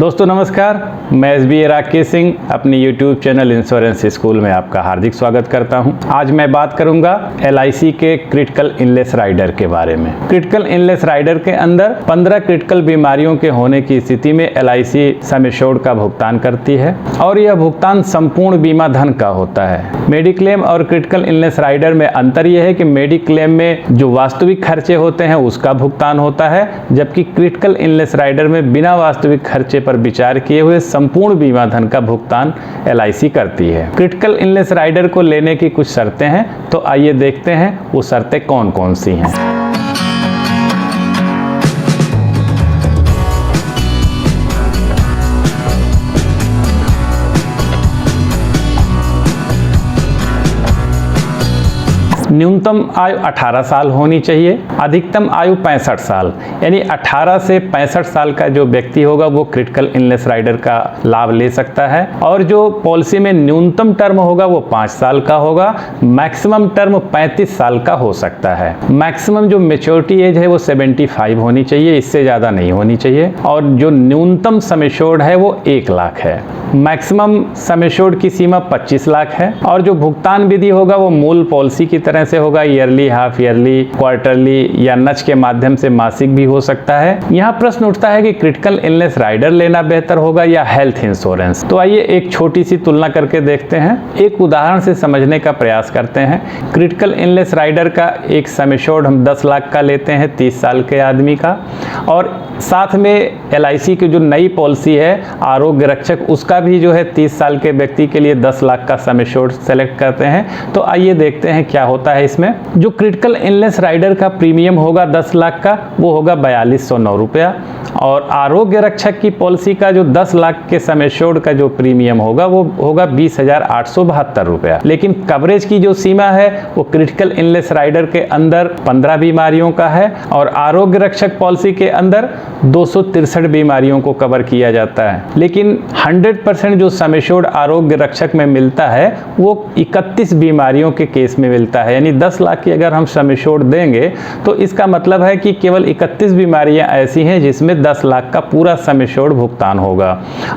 दोस्तों नमस्कार, मैं SBA राकेश सिंह अपनी YouTube चैनल इंश्योरेंस स्कूल में आपका हार्दिक स्वागत करता हूं। आज मैं बात करूंगा LIC के क्रिटिकल इलनेस राइडर के बारे में। क्रिटिकल इलनेस राइडर के अंदर 15 क्रिटिकल बीमारियों के होने की स्थिति में LIC सम एश्योर्ड का भुगतान करती है और यह भुगतान संपूर्ण बीमा धन का होता है। मेडिक्लेम और क्रिटिकल इलनेस राइडर में अंतर यह है कि मेडिक्लेम में जो वास्तविक खर्चे होते हैं उसका भुगतान होता है, जबकि क्रिटिकल इलनेस राइडर में बिना वास्तविक खर्चे पर विचार किए हुए संपूर्ण बीमा धन का भुगतान LIC करती है। क्रिटिकल इलनेस राइडर को लेने की कुछ शर्तें हैं, तो आइए देखते हैं वो शर्तें कौन कौन सी हैं। न्यूनतम आयु 18 साल होनी चाहिए, अधिकतम आयु 65 साल, यानी 18 से 65 साल का जो व्यक्ति होगा वो क्रिटिकल इलनेस राइडर का लाभ ले सकता है। और जो पॉलिसी में न्यूनतम टर्म होगा वो 5 साल का होगा, मैक्सिमम टर्म 35 साल का हो सकता है। मैक्सिमम जो मैच्योरिटी एज है वो 75 होनी चाहिए, इससे ज़्यादा नहीं होनी चाहिए। और जो न्यूनतम सम एश्योर्ड है वो 1 लाख है। मैक्सिमम सम एश्योर्ड की सीमा 25 लाख है। और जो भुगतान विधि होगा वो मूल पॉलिसी की तरह से होगा, ईयरली, हाफ ईयरली, क्वार्टरली या नच के माध्यम से मासिक भी हो सकता है। यहाँ प्रश्न उठता है कि क्रिटिकल इलनेस राइडर लेना बेहतर होगा या हेल्थ इंश्योरेंस। तो आइए एक छोटी सी तुलना करके देखते हैं, एक उदाहरण से समझने का प्रयास करते हैं। क्रिटिकल इलनेस राइडर का एक सम एश्योर्ड हम 10 लाख का लेते हैं 30 साल के आदमी का, और साथ में LIC की जो नई पॉलिसी है आरोग्य रक्षक, उसका भी जो है 30 साल के व्यक्ति के लिए 10 लाख का सम एश्योर्ड सेलेक्ट करते हैं। तो आइए देखते हैं क्या होता है इसमें। जो क्रिटिकल इलनेस राइडर का प्रीमियम होगा 10 लाख का वो होगा 4209 रुपया, और आरोग्य रक्षक की पॉलिसी का जो 10 लाख के सम एश्योर्ड का जो प्रीमियम होगा वो होगा 20,872 रुपया। लेकिन कवरेज की जो सीमा है वो क्रिटिकल इलनेस राइडर के अंदर 15 बीमारियों का है, और आरोग्य रक्षक पॉलिसी के अंदर 263 बीमारियों को कवर किया जाता है। लेकिन 100% जो सम एश्योर्ड आरोग्य रक्षक में मिलता है वो 31 बीमारियों के केस में मिलता है। यानी 10 लाख की अगर हम सम एश्योर्ड देंगे तो इसका मतलब है कि केवल 31 बीमारियां ऐसी हैं जिसमें 10 लाख का पूरा सम एश्योर्ड भुगतान होगा।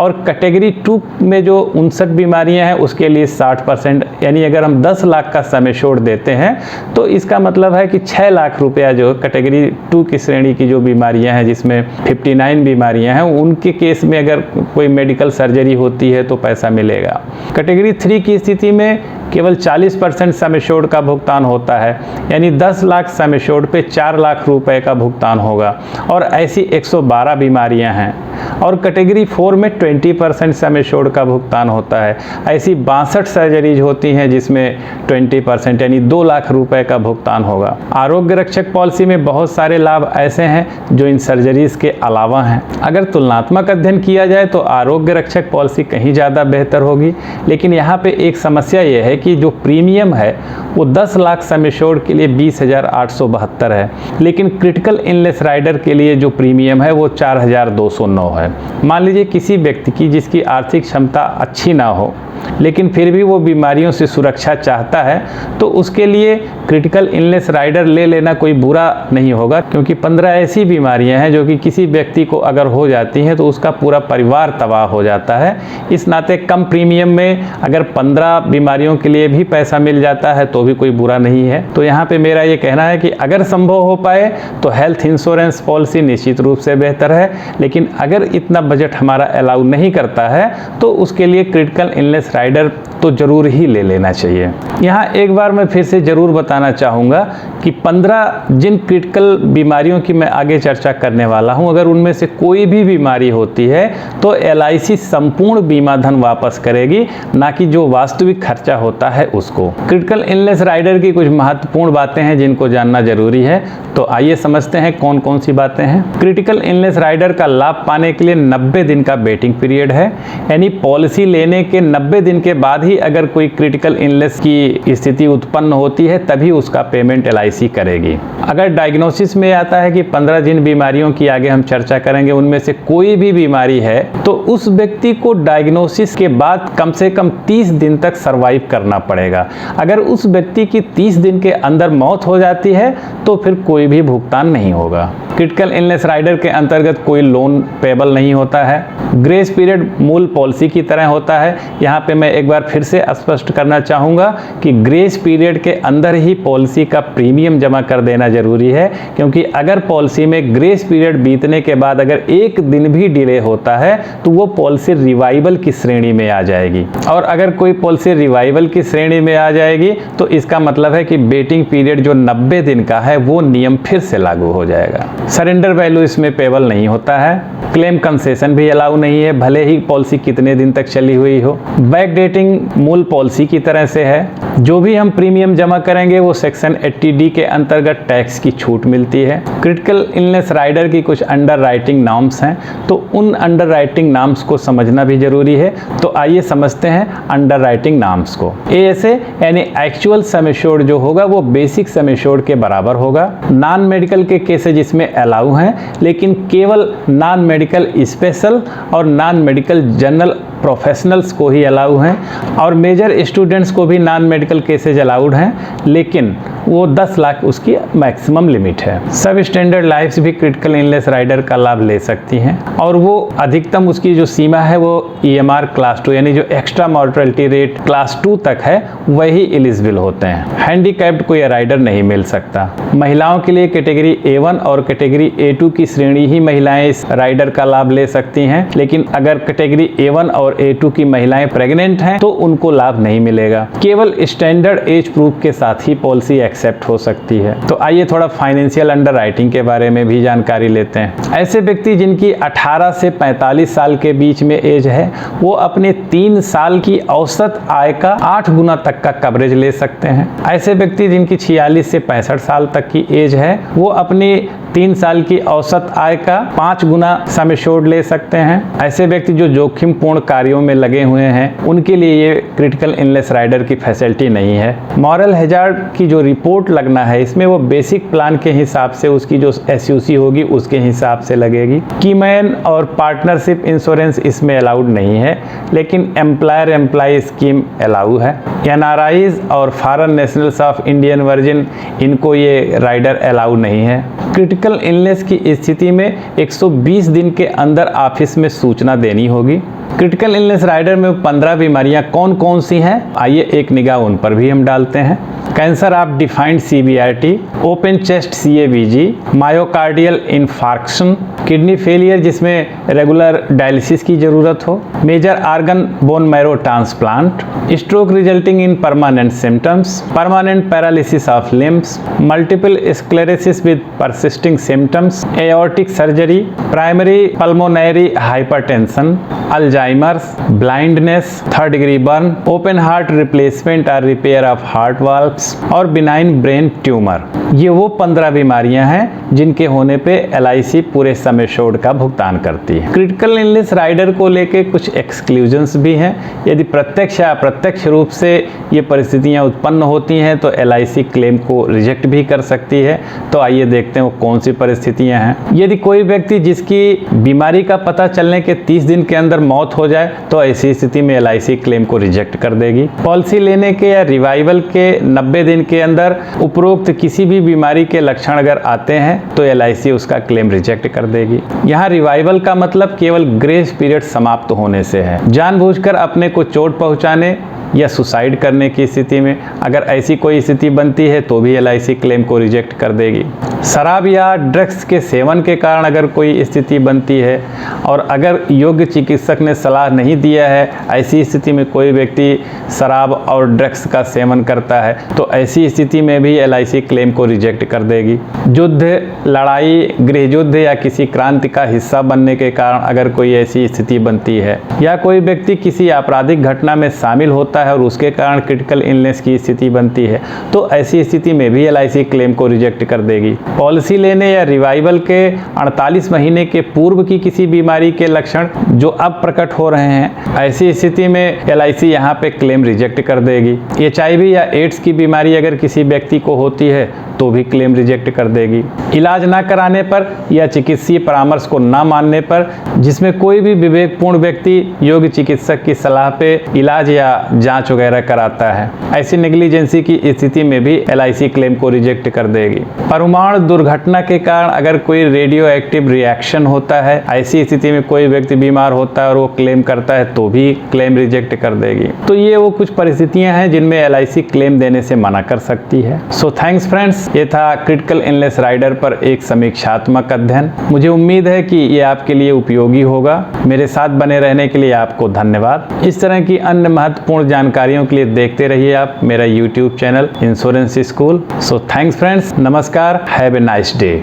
और कैटेगरी 2 में जो 59 बीमारियां हैं उसके लिए 60%, यानी अगर हम 10 लाख का सम एश्योर्ड देते हैं तो इसका मतलब है कि 6 लाख रुपया जो कैटेगरी 2 की श्रेणी की जो बीमारियां हैं जिसमें 59 बीमारियां हैं उनके केस में अगर कोई मेडिकल सर्जरी होती है तो पैसा मिलेगा। कैटेगरी 3 की स्थिति में केवल 40% सम एश्योर्ड का भुगतान होता है, यानी 10 लाख सम एश्योर्ड पे 4 लाख रुपए का भुगतान होगा, और ऐसी 112 बीमारियां हैं। और कैटेगरी 4 में 20% सम एश्योर्ड का भुगतान होता है, ऐसी 62 सर्जरीज होती हैं जिसमें 20% यानी 2 लाख रुपए का भुगतान होगा। आरोग्य रक्षक पॉलिसी में बहुत सारे लाभ ऐसे हैं जो इन सर्जरीज के अलावा हैं। अगर तुलनात्मक अध्ययन किया जाए तो आरोग्य रक्षक पॉलिसी कहीं ज़्यादा बेहतर होगी, लेकिन यहाँ पे एक समस्या ये है कि जो प्रीमियम है वो 10 लाख सम एश्योर्ड के लिए 20,872 है, लेकिन क्रिटिकल इलनेस राइडर के लिए जो प्रीमियम है वो 4,209 है। मान लीजिए किसी व्यक्ति की जिसकी आर्थिक क्षमता अच्छी ना हो लेकिन फिर भी वो बीमारियों से सुरक्षा चाहता है तो उसके लिए क्रिटिकल इलनेस राइडर ले लेना कोई बुरा नहीं होगा, क्योंकि 15 ऐसी बीमारियां हैं जो कि किसी व्यक्ति को अगर हो जाती हैं तो उसका पूरा परिवार तबाह हो जाता है। इस नाते कम प्रीमियम में अगर 15 बीमारियों के लिए भी पैसा मिल जाता है तो भी कोई बुरा नहीं है। तो यहाँ पे मेरा ये कहना है कि अगर संभव हो पाए तो हेल्थ इंश्योरेंस पॉलिसी निश्चित रूप से बेहतर है, लेकिन अगर इतना बजट हमारा अलाउ नहीं करता है तो उसके लिए क्रिटिकल इलनेस राइडर तो जरूर ही ले लेना चाहिए। यहाँ एक बार मैं फिर से जरूर बताना चाहूँगा कि 15 जिन क्रिटिकल बीमारियों की मैं आगे चर्चा करने वाला हूँ, अगर उनमें से कोई भी बीमारी होती है तो LIC संपूर्ण बीमा धन वापस करेगी, ना कि जो वास्तविक खर्चा होता है उसको। क्रिटिकल इलनेस राइडर की कुछ महत्वपूर्ण बातें हैं जिनको जानना जरूरी है, तो आइए समझते हैं कौन कौन सी बातें हैं। क्रिटिकल इलनेस राइडर का लाभ पाने के लिए 90 दिन का वेटिंग पीरियड है, यानी पॉलिसी लेने के 90 दिन के बाद ही अगर कोई क्रिटिकल इलनेस की स्थिति उत्पन्न होती है तभी उसका पेमेंट LIC करेगी। अगर डायग्नोसिस में आता है कि 15 जिन बीमारियों की आगे हम चर्चा करेंगे उनमें से कोई भी बीमारी है तो तो उस व्यक्ति को डायग्नोसिस के बाद कम से कम 30 दिन तक सरवाइव करना पड़ेगा। अगर उस व्यक्ति की 30 दिन के अंदर मौत हो जाती है तो फिर कोई भी भुगतान नहीं होगा। क्रिटिकल इलनेस राइडर के अंतर्गत कोई लोन पेबल नहीं होता है। ग्रेस पीरियड मूल पॉलिसी की तरह होता है। यहाँ पे मैं एक बार फिर से स्पष्ट करना चाहूँगा कि ग्रेस पीरियड के अंदर ही पॉलिसी का प्रीमियम जमा कर देना जरूरी है, क्योंकि अगर पॉलिसी में ग्रेस पीरियड बीतने के बाद अगर एक दिन भी डिले होता है तो वो पॉलिसी रिवाइवल की श्रेणी में आ जाएगी, और अगर कोई पॉलिसी रिवाइवल की श्रेणी में आ जाएगी तो इसका मतलब है कि वेटिंग पीरियड जो 90 दिन का है वो नियम फिर से लागू हो जाएगा। सरेंडर वैल्यू इसमें पेबल नहीं होता है। क्लेम कंसेशन भी अलाउ नहीं है, भले ही पॉलिसी कितने दिन तक चली हुई हो। बैक डेटिंग मूल पॉलिसी की तरह से है। जो भी हम प्रीमियम जमा करेंगे वो सेक्शन 80D के अंतर्गत टैक्स की छूट मिलती है। क्रिटिकल इलनेस राइडर की कुछ अंडर राइटिंग नॉर्म्स हैं, तो उन अंडर राइटिंग नॉर्म्स को समझना भी जरूरी है। तो आइए समझते हैं अंडर राइटिंग नॉर्म्स को। ASA यानी एक्चुअल सम एश्योर्ड जो होगा वो बेसिक सम एश्योर्ड के बराबर होगा। नॉन मेडिकल के केसेज इसमें अलाउ हैं, लेकिन केवल नॉन मेडिकल स्पेशल और नॉन मेडिकल जनरल प्रोफेशनल्स को ही अलाउ हैं, और मेजर स्टूडेंट्स को भी नॉन मेडिकल केसेज अलाउड हैं, लेकिन वो 10 लाख उसकी मैक्सिमम लिमिट है। सब स्टैंडर्ड लाइफ्स भी क्रिटिकल इलनेस राइडर का लाभ ले सकती हैं, और वो अधिकतम उसकी जो सीमा है वो EMR क्लास 2 यानी जो एक्स्ट्रा मॉर्टेलिटी रेट क्लास 2 तक है वही एलिजिबल होते हैं। हैंडीकैप्ड कोई राइडर नहीं मिल सकता। महिलाओं के लिए कैटेगरी A1 और कैटेगरी A2 की श्रेणी ही महिलाएं इस राइडर का लाभ ले सकती हैं, लेकिन अगर कैटेगरी A1 और A2 की महिलाएं प्रेग्नेंट हैं तो उनको लाभ नहीं मिलेगा। केवल स्टैंडर्ड एज प्रूफ के साथ ही पॉलिसी एक्सेप्ट हो सकती है। तो आइए थोड़ा फाइनेंशियल अंडर राइटिंग के बारे में भी जानकारी लेते हैं। ऐसे व्यक्ति जिनकी 18 से 45 साल के बीच में एज है वो अपने 3 साल की औसत आय का 8 गुना तक का कवरेज ले सकते हैं। ऐसे व्यक्ति जिनकी 46 से 65 साल तक की एज है वो अपनी 3 साल की औसत आय का 5 गुना सम एश्योर्ड ले सकते हैं। ऐसे व्यक्ति जो जोखिम पूर्ण कार्यों में लगे हुए हैं उनके लिए ये क्रिटिकल इलनेस राइडर की फैसिलिटी नहीं है। मॉरल हैजार्ड की जो रिपोर्ट लगना है इसमें वो बेसिक प्लान के हिसाब से उसकी जो SUC होगी उसके हिसाब से लगेगी। कीमैन और पार्टनरशिप इंश्योरेंस इसमें अलाउड नहीं है, लेकिन एम्प्लॉयर एम्प्लॉय स्कीम अलाउ है। NRIs और foreign nationals of Indian virgin इनको ये राइडर अलाउ नहीं है। क्रिटिकल इलनेस की स्थिति में 120 दिन के अंदर ऑफिस में सूचना देनी होगी। क्रिटिकल इलनेस राइडर में 15 बीमारियां कौन कौन सी हैं, आइए एक निगाह उन पर भी हम डालते हैं। Cancer of defined CBRT, open chest CABG, myocardial infarction, kidney failure जिसमें रेगुलर डायलिसिस की जरूरत हो, major organ bone marrow transplant, stroke resulting in permanent symptoms, permanent paralysis of limbs, multiple sclerosis with persisting symptoms, aortic surgery, primary pulmonary hypertension, Alzheimer's, blindness, 3rd degree burn, open heart replacement और repair of heart valves और benign brain tumour. ये वो 15 बीमारियां हैं जिनके होने पे LIC पूरे सम एश्योर्ड का भुगतान करती है। क्रिटिकल इलनेस राइडर को लेके कुछ एक्सक्लूजन्स भी हैं। यदि प्रत्यक्ष या अप्रत्यक्ष रूप से ये परिस्थितियां उत्पन्न होती हैं तो LIC क्लेम को रिजेक्ट भी कर सकती है। तो आइए देखते हैं वो कौन सी परिस्थितियां हैं। यदि कोई व्यक्ति जिसकी बीमारी का पता चलने के 30 दिन के अंदर मौत हो जाए तो ऐसी स्थिति में LIC क्लेम को रिजेक्ट कर देगी। पॉलिसी लेने के या रिवाइवल के 90 दिन के अंदर उपरोक्त किसी भी बीमारी के लक्षण अगर आते हैं तो LIC उसका क्लेम रिजेक्ट कर देगी। यहाँ रिवाइवल का मतलब केवल ग्रेस पीरियड समाप्त होने से है। जानबूझकर अपने को चोट पहुंचाने या सुसाइड करने की स्थिति में अगर ऐसी कोई स्थिति बनती है तो भी LIC क्लेम को रिजेक्ट कर देगी। शराब या ड्रग्स के सेवन के कारण अगर कोई स्थिति बनती है और अगर योग्य चिकित्सक ने सलाह नहीं दिया है, ऐसी स्थिति में कोई व्यक्ति शराब और ड्रग्स का सेवन करता है तो ऐसी स्थिति में भी LIC क्लेम को रिजेक्ट कर देगी। युद्ध, लड़ाई, गृह युद्ध या किसी क्रांति का हिस्सा बनने के कारण अगर कोई ऐसी स्थिति बनती है या कोई व्यक्ति किसी आपराधिक घटना में शामिल होता है और उसके कारण क्रिटिकल इलनेस की स्थिति बनती है तो ऐसी स्थिति में भी LIC क्लेम को रिजेक्ट कर देगी। पॉलिसी लेने या रिवाइवल के 48 महीने के पूर्व की किसी बीमारी के लक्षण जो अब प्रकट हो रहे हैं, ऐसी स्थिति में LIC यहाँ पे क्लेम रिजेक्ट कर देगी। HIV या एड्स की बीमारी अगर किसी व्यक्ति को होती है तो भी क्लेम रिजेक्ट कर देगी। इलाज ना कराने पर या चिकित्सीय परामर्श को ना मानने पर, जिसमें कोई भी विवेकपूर्ण व्यक्ति योग्य चिकित्सक की सलाह पे इलाज या जांच वगैरह कराता है, ऐसी नेग्लिजेंसी की स्थिति में भी LIC क्लेम को रिजेक्ट कर देगी। परमाणु दुर्घटना के कारण अगर कोई रेडियो एक्टिव रिएक्शन होता है, ऐसी स्थिति में कोई व्यक्ति बीमार होता है और वो क्लेम करता है तो भी क्लेम रिजेक्ट कर देगी। तो ये वो कुछ परिस्थितियां हैं जिनमें LIC क्लेम देने से मना कर सकती है। सो थैंक्स फ्रेंड्स, ये था क्रिटिकल इलनेस राइडर पर एक समीक्षात्मक अध्ययन। मुझे उम्मीद है कि ये आपके लिए उपयोगी होगा। मेरे साथ बने रहने के लिए आपको धन्यवाद। इस तरह की अन्य महत्वपूर्ण जानकारियों के लिए देखते रहिए आप मेरा YouTube channel insurance school. So thanks friends, नमस्कार, हैव ए नाइस डे।